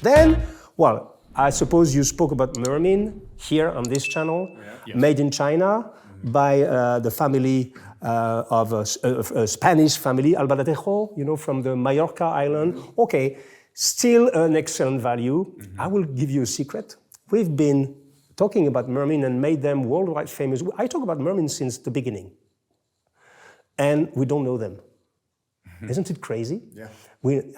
Then, well, I suppose you spoke about Mermaid here on this channel, made in China by the family of a Spanish family, Albaladejo, you know, from the Mallorca island. Okay, still an excellent value. I will give you a secret. We've been talking about Mermaid and made them worldwide famous. I talk about Mermaid since the beginning. And we don't know them. Isn't it crazy? Yeah.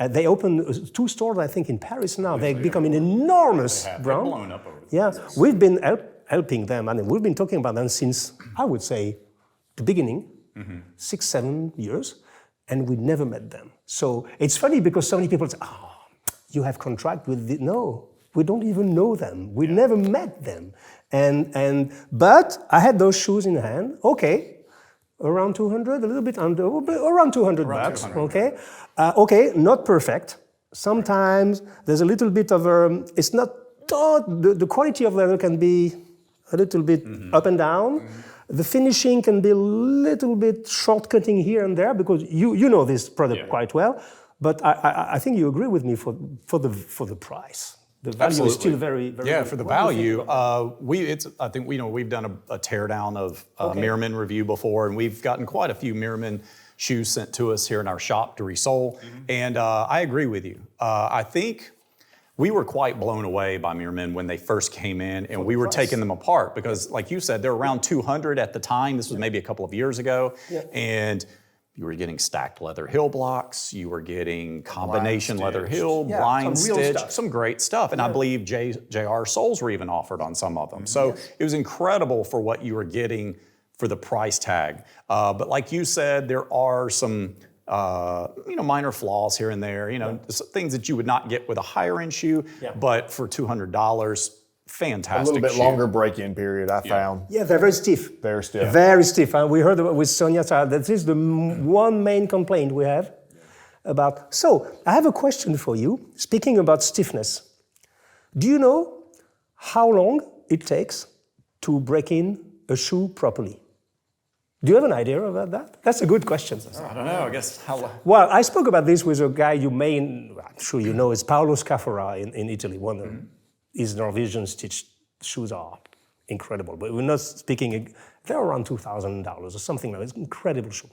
They opened 2 stores, I think, in Paris now. They're becoming enormous brand. They're blown up over the years. years. We've been helping them. I mean, we've been talking about them since, I would say, the beginning, 6, 7 years, and we never met them. So it's funny because so many people say, oh, you have contract with the... No, we don't even know them. We never met them. But I had those shoes in hand. Okay. Around 200, a little bit under, around 200 bucks, 200. Okay? Okay, not perfect. Sometimes there's a little bit of it's not, the quality of leather can be a little bit up and down. The finishing can be a little bit short-cutting here and there because you know this product quite well, but I think you agree with me for the price. The value is still very, very good. For the value, I think we've done a teardown of Mermaid review before, and we've gotten quite a few Mermaid shoes sent to us here in our shop to resole. And I agree with you. I think we were quite blown away by Mermaid when they first came in, and we were taking them apart because, like you said, they're around 200 at the time. This was maybe a couple of years ago, and you were getting stacked leather heel blocks. You were getting combination leather heel, blind stitch, some great stuff. And I believe JR soles were even offered on some of them. So it was incredible for what you were getting for the price tag. But like you said, there are some minor flaws here and there. Things that you would not get with a higher end shoe. But for $200. Fantastic. A little bit longer break-in period, I found. Yeah, they're very stiff. They're stiff. Very stiff. We heard about with Sonia, that is the one main complaint we have about. So, I have a question for you. Speaking about stiffness, do you know how long it takes to break in a shoe properly? Do you have an idea about that? That's a good question. I don't know, I guess. Well, I spoke about this with a guy I'm sure you know, is Paolo Scafora in Italy, his Norwegian stitched shoes are incredible, but we're not speaking, they're around $2,000 or something like that. It's an incredible shoe.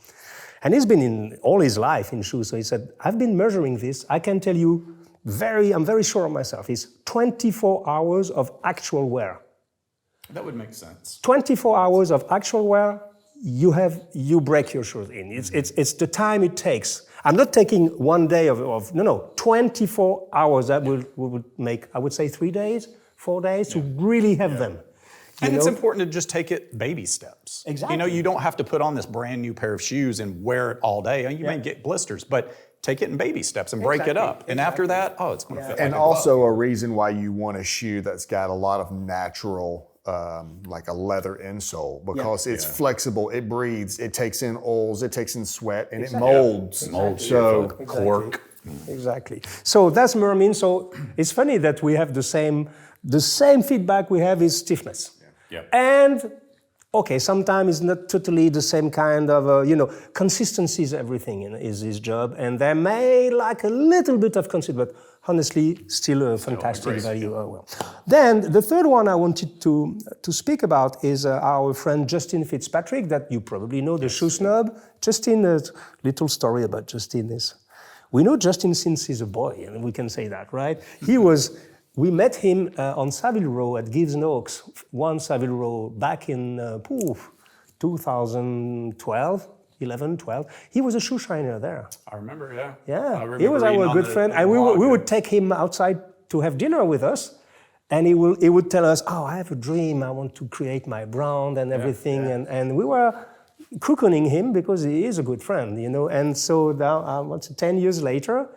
And he's been in all his life in shoes, so he said, I've been measuring this, I can tell you, I'm very sure of myself, it's 24 hours of actual wear. That would make sense. 24 hours of actual wear, you break your shoes in. It's the time it takes. I'm not taking 1 day of 24 hours. That would make, I would say, 3 days, 4 days to really have them. And it's important to just take it baby steps. Exactly. You don't have to put on this brand new pair of shoes and wear it all day. You may get blisters, but take it in baby steps and break it up. And after that, it's going to fit. And also a reason why you want a shoe that's got a lot of natural, like a leather insole, because it's flexible, it breathes, it takes in oils, it takes in sweat, and it molds. So cork. Exactly. So that's Mermaid. So it's funny that we have the same feedback we have is stiffness. And okay, sometimes it's not totally the same kind of, consistency is everything is his job, and they may like a little bit of consistency, but honestly, still a fantastic value. Then the third one I wanted to speak about is our friend Justin Fitzpatrick, that you probably know, the shoe snob. Justin, a little story about Justin is, we know Justin since he's a boy, and we can say that, right? We met him on Savile Row at Gibbs & Oaks, one Savile Row, back in 2012, 11, 12. He was a shoe shiner there. I remember, yeah. Yeah, he was our good friend. And we would take him outside to have dinner with us. And he would tell us, I have a dream. I want to create my brand and everything. And we were cocooning him because he is a good friend, And so now, 10 years later,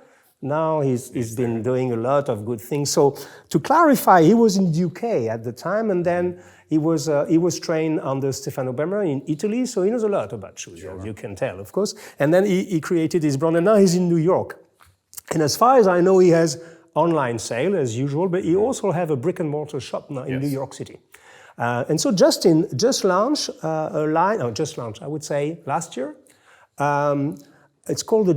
now he's been doing a lot of good things. So to clarify, he was in the UK at the time, and then he was trained under Stefano Bemmer in Italy, so he knows a lot about shoes, as you can tell, of course. And then he created his brand, and now he's in New York. And as far as I know, he has online sale as usual, but he also have a brick and mortar shop now in New York City. And so Justin just launched a line, I would say last year. It's called the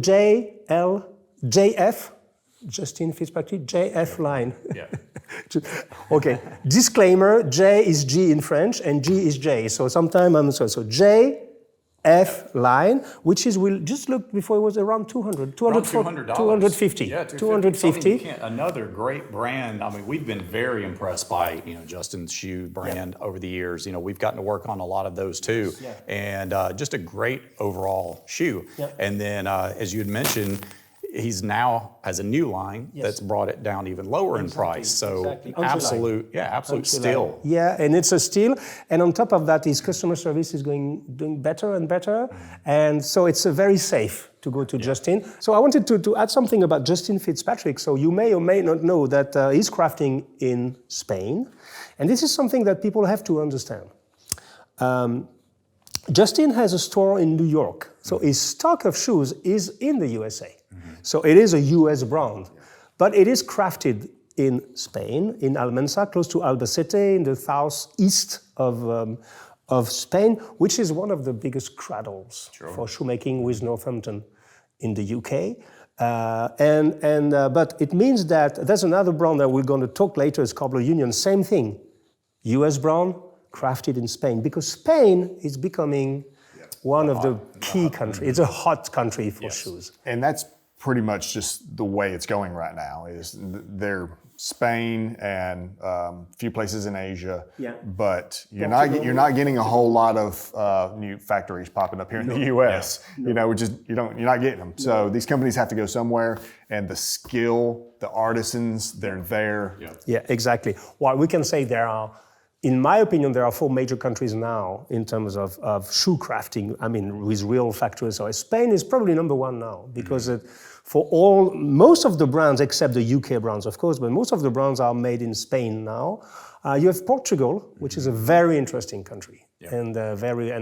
JF Justin Fitzpatrick, JF line. Yeah. Okay, disclaimer, J is G in French and G is J. So sometime I'm sorry. So JF line, which is, we'll just look before it was around 200, Around $200. 250. Yeah, 250. Another great brand. I mean, we've been very impressed by, Justin's shoe brand over the years. We've gotten to work on a lot of those too. Yeah. And just a great overall shoe. Yeah. And then, as you had mentioned, he's now has a new line that's brought it down even lower in price. So absolute steal. Yeah, and it's a steal. And on top of that, his customer service is doing better and better. And so it's very safe to go to Justin. So I wanted to add something about Justin Fitzpatrick. So you may or may not know that he's crafting in Spain. And this is something that people have to understand. Justin has a store in New York. So his stock of shoes is in the USA. So it is a US brand, but it is crafted in Spain, in Almensa, close to Albacete, in the southeast of Spain, which is one of the biggest cradles for shoemaking with Northampton in the UK. But it means that there's another brand that we're going to talk later, is Cobbler Union, same thing, US brand, crafted in Spain, because Spain is becoming one of the key countries. It's a hot country for shoes. And that's pretty much just the way it's going right now. Is they're Spain and a few places in Asia, but you're not getting a whole lot of new factories popping up here in the U.S. You're not getting them. So these companies have to go somewhere, and the skill, the artisans, they're there. Yeah, exactly. Well, we can say in my opinion, there are 4 major countries now in terms of shoe crafting, with real factories. So Spain is probably number 1 now, because most of the brands, except the UK brands, of course, but most of the brands are made in Spain now. You have Portugal, which is a very interesting country. And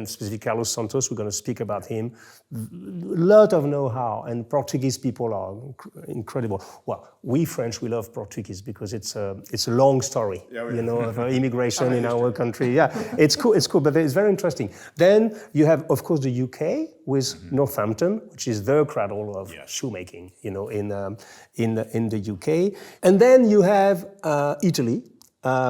specifically Carlos Santos, we're going to speak about him. A lot of know-how, and Portuguese people are incredible. Well, we French, we love Portuguese because it's a long story, of immigration in our country. Yeah, it's cool, but it's very interesting. Then you have, of course, the UK with Northampton, which is the cradle of shoemaking, in the UK. And then you have Italy,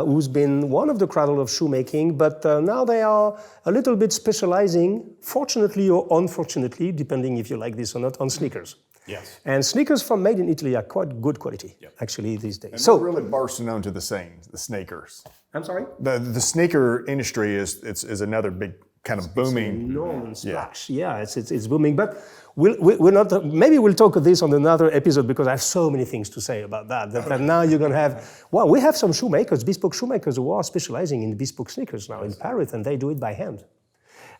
who's been one of the cradle of shoemaking, but now they are a little bit specializing, fortunately or unfortunately, depending if you like this or not, on sneakers. Yes. And sneakers made in Italy are quite good quality, actually, these days. And so really bursting onto the scene, the sneakers. I'm sorry? The sneaker industry is another big kind of booming. It's an enormous splash. Yeah, it's booming. But we're not. Maybe we'll talk of this on another episode, because I have so many things to say about that. That now you're going to have. Well, we have some shoemakers, bespoke shoemakers, who are specializing in bespoke sneakers now in Paris, and they do it by hand.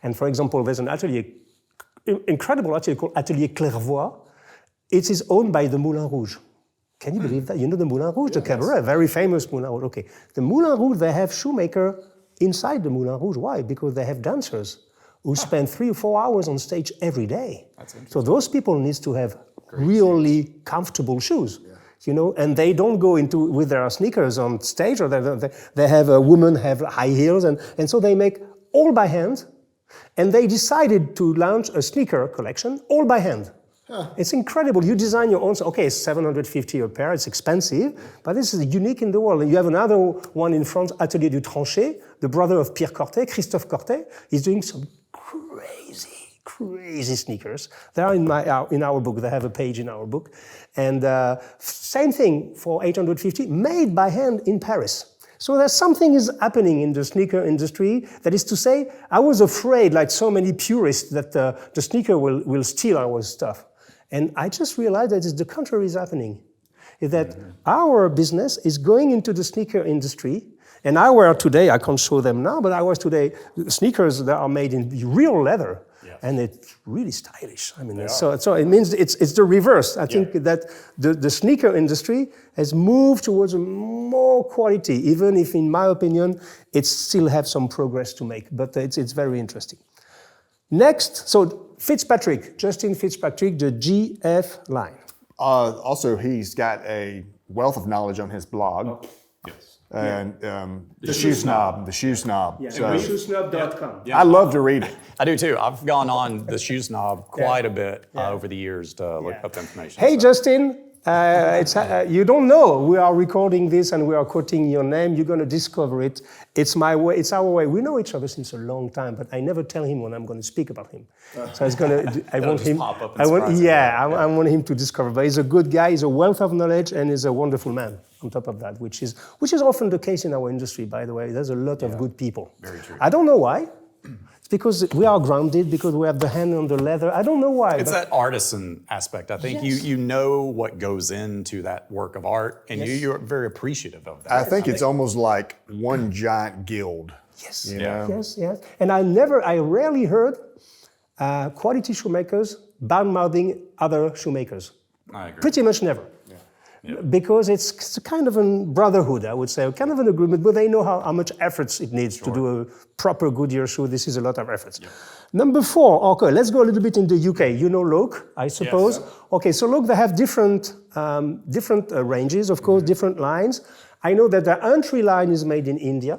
And for example, there's an atelier, incredible atelier called Atelier Clairvoy. It is owned by the Moulin Rouge. Can you believe that? You know the Moulin Rouge, the cabaret, very famous Moulin Rouge. Okay, the Moulin Rouge, they have shoemaker inside the Moulin Rouge. Why? Because they have dancers who spend 3 or 4 hours on stage every day. So those people need to have really comfortable shoes, and they don't go with their sneakers on stage, or they have a woman have high heels, and so they make all by hand, and they decided to launch a sneaker collection all by hand. It's incredible. You design your own. Okay, it's $750 a pair. It's expensive, but this is unique in the world. And you have another one in France, Atelier du Tranchet, the brother of Pierre Cortet, Christophe Cortet. He's doing some crazy sneakers. They are in our book. They have a page in our book. And same thing for $850, made by hand in Paris. So there's something is happening in the sneaker industry. That is to say, I was afraid, like so many purists, that the sneaker will steal our stuff. And I just realized that the contrary is happening. Is that our business is going into the sneaker industry. And I wear today, I can't show them now, but I wear today sneakers that are made in real leather. And it's really stylish. So it means it's the reverse. I think that the sneaker industry has moved towards more quality, even if, in my opinion, it still has some progress to make. But it's very interesting. Next, so Fitzpatrick, Justin Fitzpatrick, the GF line. Also, he's got a wealth of knowledge on his blog. Yes. And the Shoe Snob. Yeah, So, shoesnob.com. I love to read it. I do too. I've gone on the Shoe Snob quite a bit over the years to look up information. Hey, Justin, You don't know. We are recording this and we are quoting your name. You're going to discover it. It's my way. It's our way. We know each other since a long time, but I never tell him when I'm going to speak about him. So it's going to. I want him. Pop up and surprise him. I want him to discover. But he's a good guy. He's a wealth of knowledge, and he's a wonderful man. On top of that, which is often the case in our industry, by the way. There's a lot of good people. Very true. I don't know why. It's because we are grounded, because we have the hand on the leather. I don't know why. It's that artisan aspect. I think you know what goes into that work of art, and you're very appreciative of that. I think it's almost like one giant guild. Yes. You know? Yes. And I rarely heard quality shoemakers bad-mouthing other shoemakers. I agree. Pretty much never. Because it's a kind of a brotherhood, I would say, kind of an agreement, but they know how much efforts it needs to do a proper Goodyear shoe. This is a lot of efforts. Number 4, okay, let's go a little bit in the UK. You know Loca, I suppose. Yes. Okay, so Loca, they have different ranges, of course, different lines. I know that the entry line is made in India.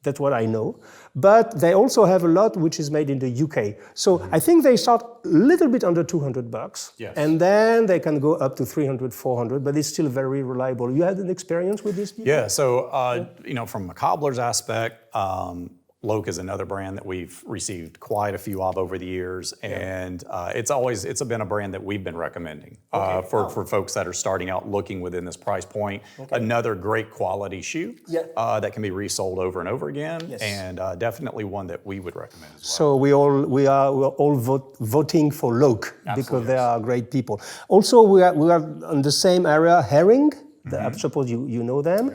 That's what I know. But they also have a lot which is made in the UK. So I think they start a little bit under $200. Yes. And then they can go up to 300, 400, but it's still very reliable. You had an experience with these people? Yeah, so, from a cobbler's aspect, Loca is another brand that we've received quite a few of over the years, and it's been a brand that we've been recommending for folks that are starting out looking within this price point. Okay. Another great quality shoe that can be resold over and over again, and definitely one that we would recommend as well. So we're all voting for Loca because they are great people. Also, we are on the same area, Herring. I suppose you know them.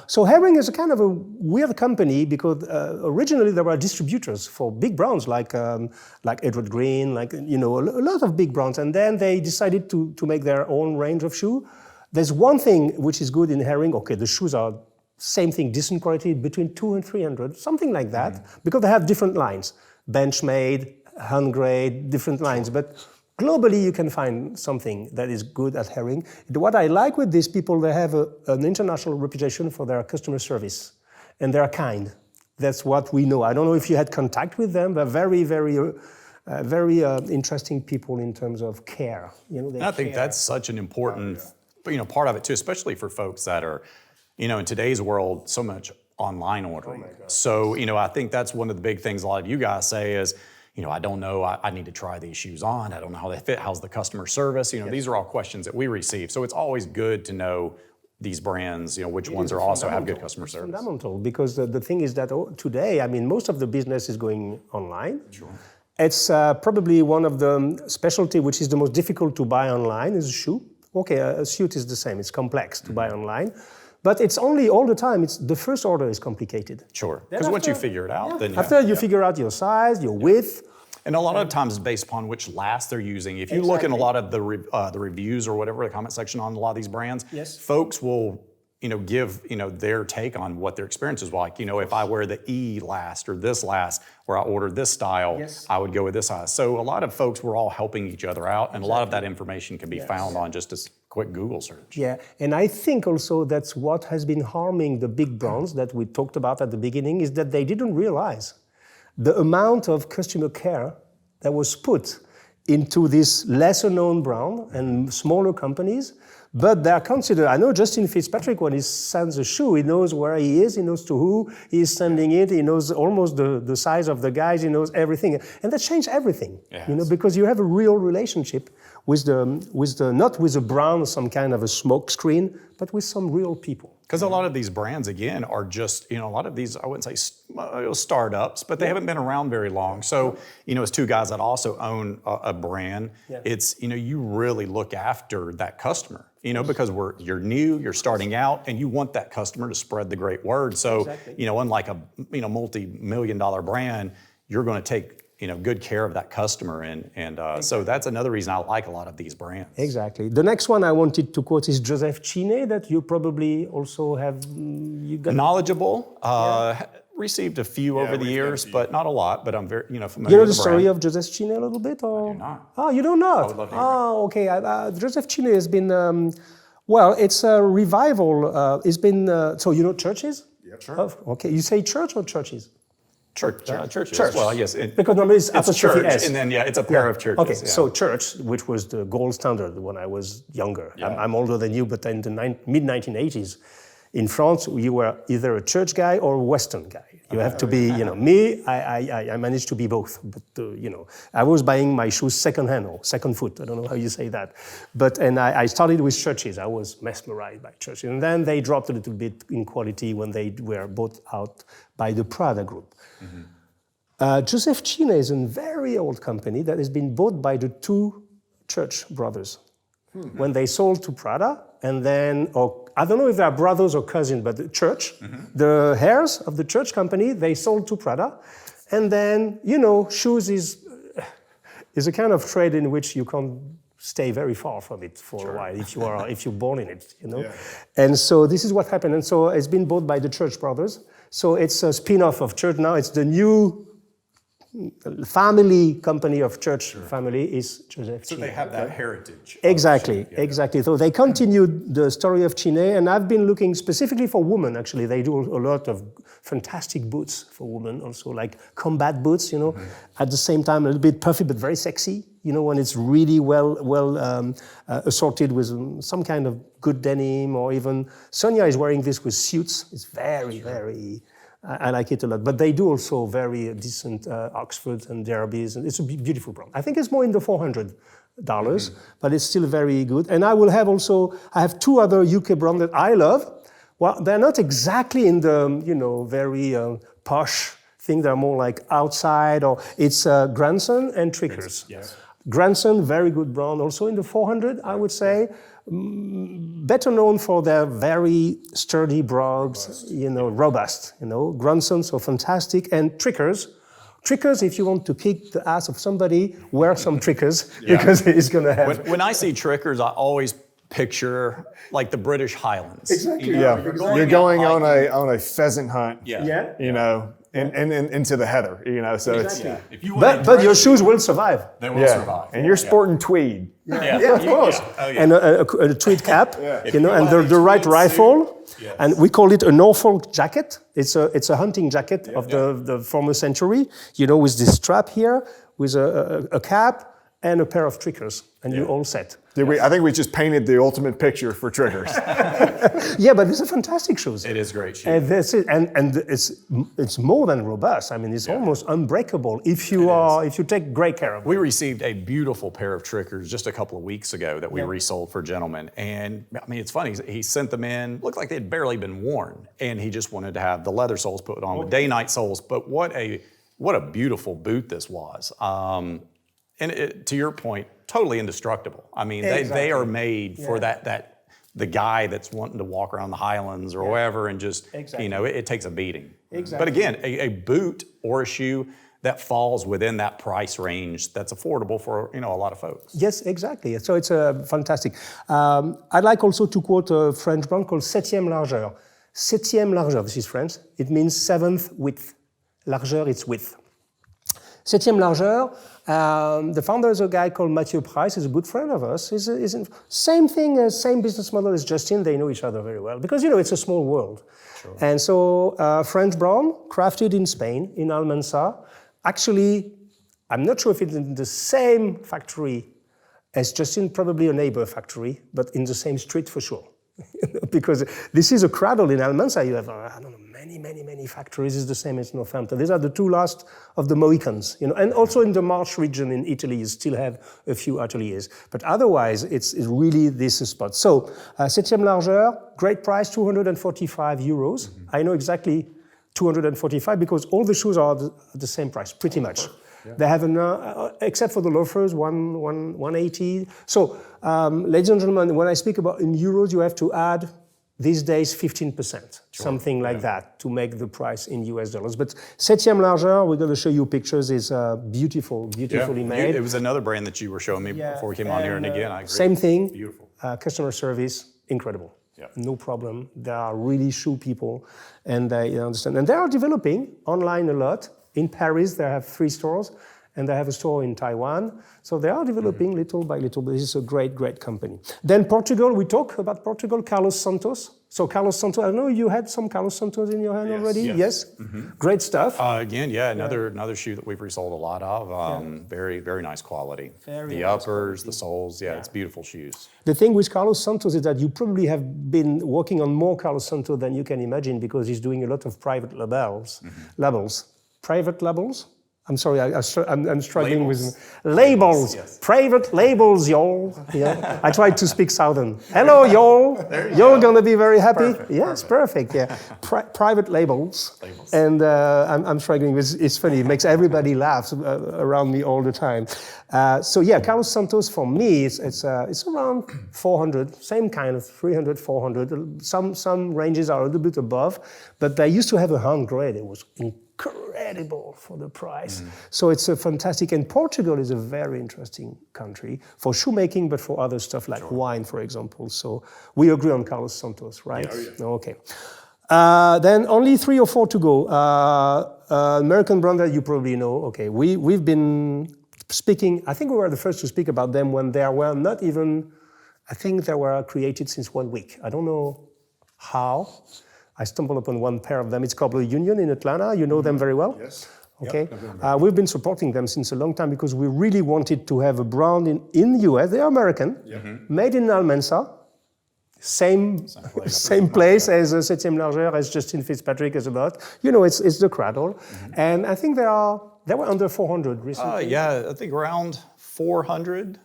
So Herring is a kind of a weird company because originally there were distributors for big brands like Edward Green, a lot of big brands, and then they decided to make their own range of shoe. There's one thing which is good in Herring. Okay, the shoes are same thing, decent quality, between 200 and 300, something like that, because they have different lines, Benchmade, hand grade, different lines, but. Globally, you can find something that is good at Herring. What I like with these people, they have an international reputation for their customer service, and they're kind. That's what we know. I don't know if you had contact with them. They're very, very, very interesting people in terms of care. I think that's such an important, part of it too, especially for folks that are, in today's world, so much online ordering. So, I think that's one of the big things a lot of you guys say is, I don't know, I need to try these shoes on. I don't know how they fit. How's the customer service? These are all questions that we receive. So it's always good to know these brands, which ones are also have good customer service. Fundamental, because the thing is that today, most of the business is going online. Sure. It's probably one of the specialty which is the most difficult to buy online is a shoe. Okay, a suit is the same. It's complex to buy online. But it's only all the time, the first order is complicated. Sure, because once you figure it out, then after you figure out your size, your width. And a lot of times it's based upon which last they're using. If you look in a lot of the reviews or whatever, the comment section on a lot of these brands, folks will give their take on what their experience is like. If I wear the E last or this last, or I ordered this style, I would go with this size. So a lot of folks were all helping each other out, and a lot of that information can be found on just a quick Google search. Yeah, and I think also that's what has been harming the big brands that we talked about at the beginning, is that they didn't realize the amount of customer care that was put into this lesser known brand and smaller companies. But they are considered, I know Justin Fitzpatrick, when he sends a shoe, he knows where he is, he knows to who he is sending it, he knows almost the size of the guys, he knows everything. And that changed everything, because you have a real relationship with not with a brand, some kind of a smoke screen, but with some real people. Because a lot of these brands, again, are just, a lot of these, I wouldn't say startups, but they haven't been around very long. So, as two guys that also own a brand, it's, you really look after that customer, because you're new, you're starting out, and you want that customer to spread the great word. So, unlike a, multi-million-dollar brand, you're going to take, good care of that customer. And so that's another reason I like a lot of these brands. Exactly. The next one I wanted to quote is Joseph Chine, that you probably also have. Knowledgeable. Received a few over the years, but not a lot. But I'm very, familiar with the brand. You know the story of Joseph Chine a little bit? Or? I do not. Oh, you don't know? I would love to hear okay. Joseph Chine has been, it's a revival. It's been, so you know churches? Yeah, sure. Okay, you say church or churches? Churches. Church. Well, yes. Because normally it's It's apostrophe church, S. and then it's a pair of churches. Okay, yeah. so church, which was the gold standard when I was younger. I'm older than you, but in the mid-1980s, in France, you were either a church guy or a Western guy. You have to be, me, I managed to be both. But, I was buying my shoes second-hand or second foot. I don't know how you say that. And I started with churches. I was mesmerized by churches. And then they dropped a little bit in quality when they were bought out by the Prada group. Joseph Chine is a very old company that has been bought by the two Church brothers. When they sold to Prada, and then, I don't know if they are brothers or cousins, but the Church, the heirs of the Church company, they sold to Prada. And then, shoes is a kind of trade in which you can't stay very far from it for a while if you're born in it, Yeah. And so this is what happened. And so it's been bought by the Church brothers. So it's a spin-off of Church now. It's the new family company of Church family is Joseph Chine. So they have that heritage. Exactly, exactly. So they continued the story of Chine, and I've been looking specifically for women, actually. They do a lot of fantastic boots for women, also like combat boots, at the same time a little bit puffy but very sexy, when it's really well assorted with some kind of good denim, or even Sonia is wearing this with suits. It's very, very... I like it a lot. But they do also very decent Oxfords and Derbies. And it's a beautiful brand. I think it's more in the $400, but it's still very good. And I have two other UK brands that I love. Well, they're not exactly in the, very posh thing. They're more like outside, or it's Grandson and Trickers. Yes. Grandson, very good brand, also in the 400, I would say. Better known for their very sturdy brogues, robust, Grandson, so fantastic. And Trickers, if you want to kick the ass of somebody, wear some Trickers, because it's going to have... When I see Trickers, I always picture like the British Highlands. Exactly. You're going on a pheasant hunt. And into the heather, so exactly. it's. If you But your shoes will survive. They will survive. And you're sporting tweed. Yeah, of course. Oh, yeah. And a tweed cap, and want the a right tweed rifle. suit, yes. And we call it a Norfolk jacket. It's a hunting jacket of the former century, with this strap here, with a cap and a pair of Trickers, and you're all set. I think we just painted the ultimate picture for Triggers. Yeah, but it's a fantastic shoes. It is great shoes. And that's it. And it's more than robust. I mean, it's almost unbreakable if you take great care of it. We received a beautiful pair of Trickers just a couple of weeks ago that we resold for gentlemen. And I mean, it's funny. He sent them in, looked like they'd barely been worn. And he just wanted to have the leather soles put on, the day-night soles. But what a beautiful boot this was. To your point, totally indestructible. I mean, they are made for the guy that's wanting to walk around the Highlands or wherever and just, it takes a beating. Exactly. But again, a boot or a shoe that falls within that price range that's affordable for, a lot of folks. Yes, exactly. So it's fantastic. I'd like also to quote a French brand called Septième Largeur. Septième Largeur, this is French. It means seventh width. Largeur, it's width. Septième Largeur, the founder is a guy called Mathieu Price. He's a good friend of us. Same thing, same business model as Justin. They know each other very well because, it's a small world. Sure. And so French brand, crafted in Spain, in Almansa. Actually, I'm not sure if it's in the same factory as Justin, probably a neighbor factory, but in the same street for sure. Because this is a cradle in Almansa. You have, many factories. It's the same as Northampton. These are the two last of the Mohicans, and also in the Marche region in Italy, you still have a few ateliers. But otherwise, it's really this spot. So, Septième Largeur, great price, 245 euros. I know exactly 245 because all the shoes are the same price, pretty much. Yeah. They have except for the loafers, 180. So, ladies and gentlemen, when I speak about in euros, you have to add these days 15%, something like that, to make the price in US dollars. But Septième Largeur, we're going to show you pictures, is beautifully made. It was another brand that you were showing me before we came on here, and again, I agree. Same thing. Beautiful. Customer service, incredible. Yeah. No problem. They are really shoe people, and they understand. And they are developing online a lot. In Paris, they have 3 stores, and they have a store in Taiwan. So they are developing little by little, but this is a great, great company. Then Portugal, we talk about Portugal, Carlos Santos. So Carlos Santos, I know you had some Carlos Santos in your hand already? Yes? Great stuff. Again, another shoe that we've resold a lot of. Very, very nice quality. The uppers, the soles, it's beautiful shoes. The thing with Carlos Santos is that you probably have been working on more Carlos Santos than you can imagine because he's doing a lot of private labels. Private labels? I'm sorry, I'm struggling with labels. Yes. Private labels, y'all. Yeah. I tried to speak Southern. Hello, y'all. You're going to be very happy. Perfect. Yes, perfect. Yeah. Private labels. And I'm struggling with. It's funny. It makes everybody laugh around me all the time. Carlos Santos for me it's around 400. Same kind of 300, 400. Some ranges are a little bit above, but they used to have a hand grade. It was incredible for the price. So it's a fantastic, and Portugal is a very interesting country for shoemaking, but for other stuff like wine, for example. So we agree on Carlos Santos, right? Yeah. Okay. Then only 3 or 4 to go. American brand that you probably know. Okay, we've been speaking, I think we were the first to speak about them when they were not even, I think they were created since 1 week. I don't know how. I stumbled upon one pair of them. It's Cobbler Union in Atlanta. You know them very well? Yes. Okay. We've been supporting them since a long time because we really wanted to have a brand in the US. They are American, made in Almansa. Same place as 7e Largeur, as Justin Fitzpatrick is about. You know, it's the cradle. And I think they were under 400 recently. I think around 400.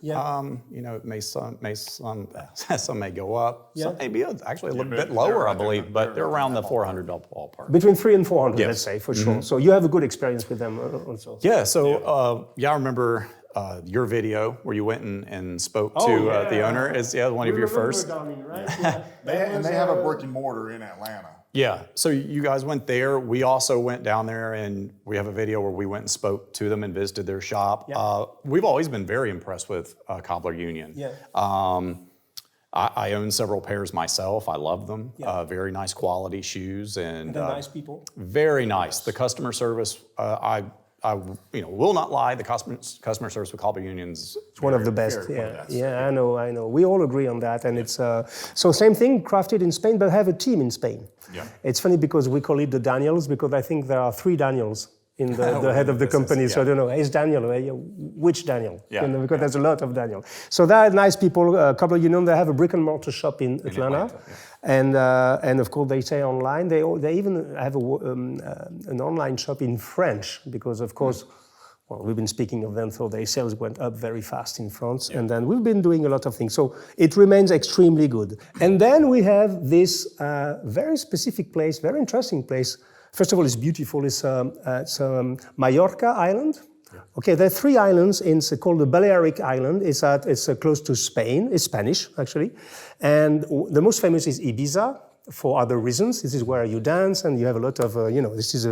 Some may go up. Some may be actually a little bit lower, I believe, but they're around the 400 ballpark. Between 300 and 400, let's say, for sure. So you have a good experience with them also. Yeah, I remember your video where you went and spoke to the owner as one of your first. Darling, right? And they have a brick and mortar in Atlanta. Yeah, so you guys went there. We also went down there, and we have a video where we went and spoke to them and visited their shop. We've always been very impressed with Cobbler Union. I own several pairs myself. I love them. Very nice quality shoes, and they're nice people. Very nice. The customer service, I will not lie. The customer service with Cobbler Union's it's one of the best. I know. We all agree on that, and it's so same thing, crafted in Spain, but have a team in Spain. It's funny because we call it the Daniels because I think there are 3 Daniels in the head of the company. So I don't know, is Daniel, which Daniel? Because there's a lot of Daniel. So they're nice people. Cobbler Union, they have a brick and mortar shop in Atlanta. And of course they say online. They even have an online shop in French because of course, well, we've been speaking of them, so their sales went up very fast in France. And then we've been doing a lot of things. So it remains extremely good. And then we have this very specific place, very interesting place. First of all, it's beautiful. It's Mallorca Island. Okay, there are 3 islands. It's called the Balearic Island. It's close to Spain. It's Spanish, actually. And the most famous is Ibiza for other reasons. This is where you dance and you have a lot of, this is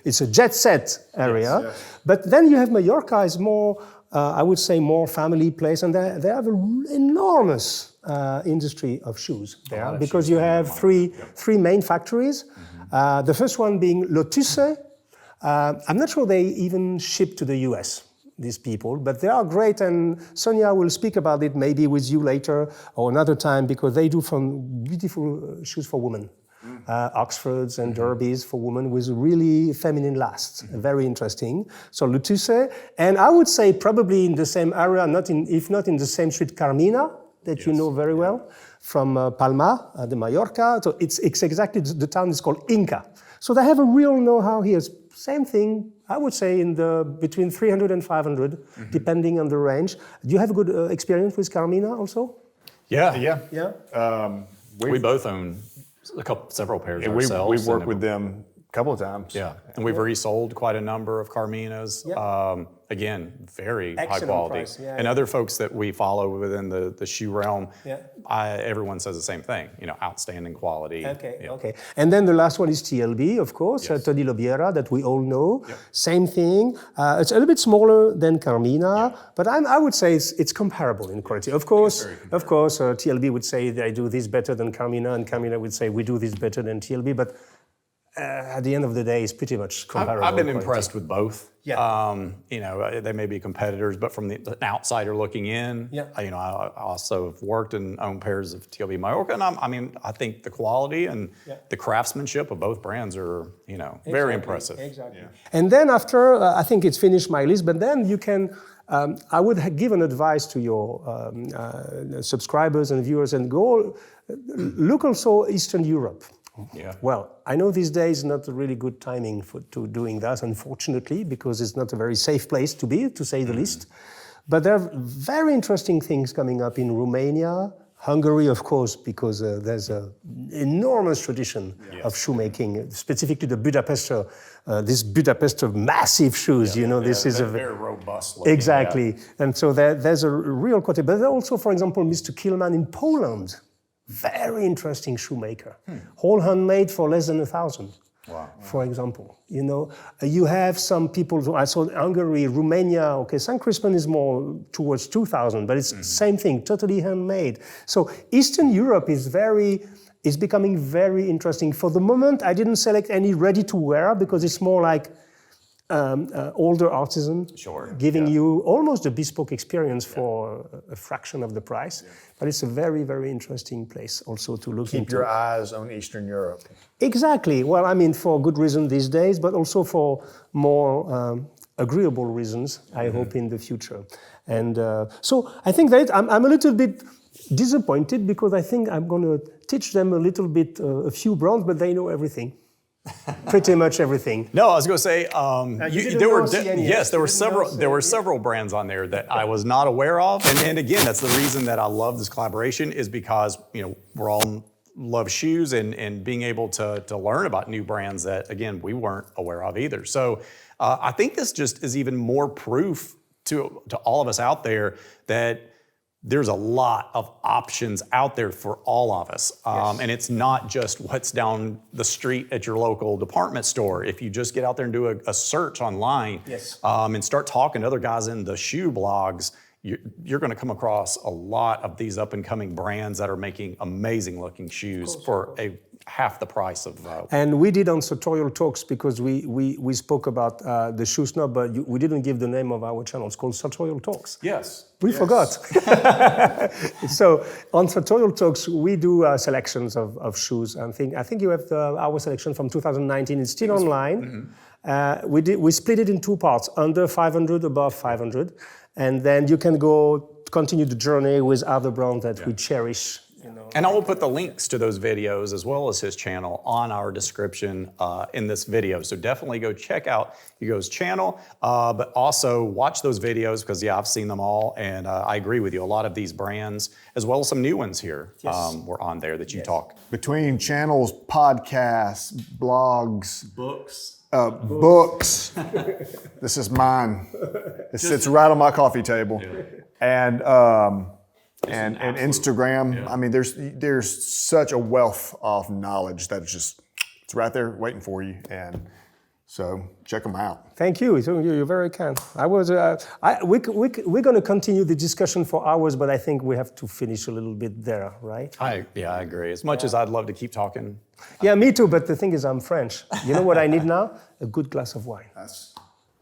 it's a jet set area. But then you have Mallorca is more, I would say, more family place. And they have an enormous industry of shoes there because you have three main factories. The first one being Lotus. I'm not sure they even ship to the US, these people, but they are great, and Sonia will speak about it maybe with you later or another time because they do some beautiful shoes for women. Oxfords and derbies for women with really feminine lasts. Very interesting. So Lotus, and I would say probably in the same area, if not in the same street, Carmina, that you know very well, from Palma, de Mallorca. So it's exactly, the town is called Inca. So they have a real know-how here. Same thing, I would say, between 300 and 500, depending on the range. Do you have a good experience with Carmina also? Yeah. We both own several pairs ourselves. We've worked with them a couple of times. Yeah, and we've resold quite a number of Carminas. Again, very high quality. And other folks that we follow within the shoe realm, everyone says the same thing, outstanding quality. Okay. And then the last one is TLB, of course, Tony Lobiera, that we all know. Same thing. It's a little bit smaller than Carmina, but I would say it's comparable in quality. Of course, TLB would say they do this better than Carmina, and Carmina would say we do this better than TLB, but at the end of the day, it's pretty much comparable. I've been quality. impressed with both. Yeah. You know, they may be competitors, but from an outsider looking in, you know, I also have worked and owned pairs of TLB Mallorca, and I think the quality and the craftsmanship of both brands are, you know, very impressive. Exactly. And then after, I think it's finished my list, but then you can, I would give an advice to your subscribers and viewers and go look also Eastern Europe. Yeah. Well, I know these days not a really good timing to doing that, unfortunately, because it's not a very safe place to be, to say the least. But there are very interesting things coming up in Romania, Hungary, of course, because there's an enormous tradition of shoemaking, specifically the Budapester, this Budapester massive shoes. You know, this is a very robust. Looking, exactly, and so there's a real quality. But also, for example, Mr. Kilman in Poland. Very interesting shoemaker. Whole handmade for less than 1,000. Wow. For example, you know, you have some people. I saw Hungary, Romania. Okay, St. Crispin is more towards 2,000, but it's same thing, totally handmade. So Eastern Europe is becoming very interesting. For the moment, I didn't select any ready to wear because it's more like older artisan, giving you almost a bespoke experience for a fraction of the price. But it's a very, very interesting place also to look into. Keep your eyes on Eastern Europe. Exactly. Well, I mean, for good reason these days, but also for more agreeable reasons, I hope, in the future. And so I think that I'm a little bit disappointed because I think I'm going to teach them a little bit, a few brands, but they know everything. Pretty much everything. No, I was going to say there were several brands on there that I was not aware of, and again, that's the reason that I love this collaboration is because you know we're all love shoes and being able to learn about new brands that again we weren't aware of either. So I think this just is even more proof to all of us out there that there's a lot of options out there for all of us. And it's not just what's down the street at your local department store. If you just get out there and do a search online and start talking to other guys in the shoe blogs, you're going to come across a lot of these up and coming brands that are making amazing looking shoes for half the price of. And we did on Sartorial Talks because we spoke about the shoe snob, but we didn't give the name of our channel. It's called Sartorial Talks. Yes. We forgot. So on Sartorial Talks, we do selections of shoes. I think you have our selection from 2019. It's still online. We split it in two parts: under 500, above 500, and then you can continue the journey with other brands that we cherish. You know. And I will put the links to those videos as well as his channel on our description in this video. So definitely go check out Hugo's channel, but also watch those videos because I've seen them all, and I agree with you. A lot of these brands, as well as some new ones here, were on there that you talk. Between channels, podcasts, blogs, Books. books. This is mine. It sits right on my coffee table, and Instagram. I mean, there's such a wealth of knowledge that it's right there waiting for you, and so check them out. Thank you. You're very kind. We're going to continue the discussion for hours, but I think we have to finish a little bit there, right? I agree. As much as I'd love to keep talking. Yeah, me too. But the thing is, I'm French. You know what I need now? A good glass of wine.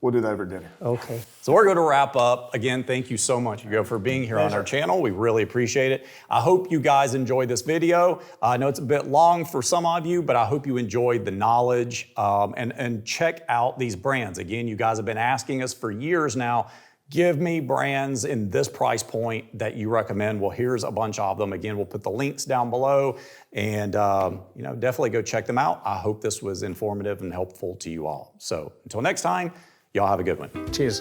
We'll do that over dinner. Okay. So we're going to wrap up. Again, thank you so much, Hugo, for being here on our channel. We really appreciate it. I hope you guys enjoyed this video. I know it's a bit long for some of you, but I hope you enjoyed the knowledge and check out these brands. Again, you guys have been asking us for years now, give me brands in this price point that you recommend. Well, here's a bunch of them. Again, we'll put the links down below and definitely go check them out. I hope this was informative and helpful to you all. So until next time, y'all have a good one. Cheers.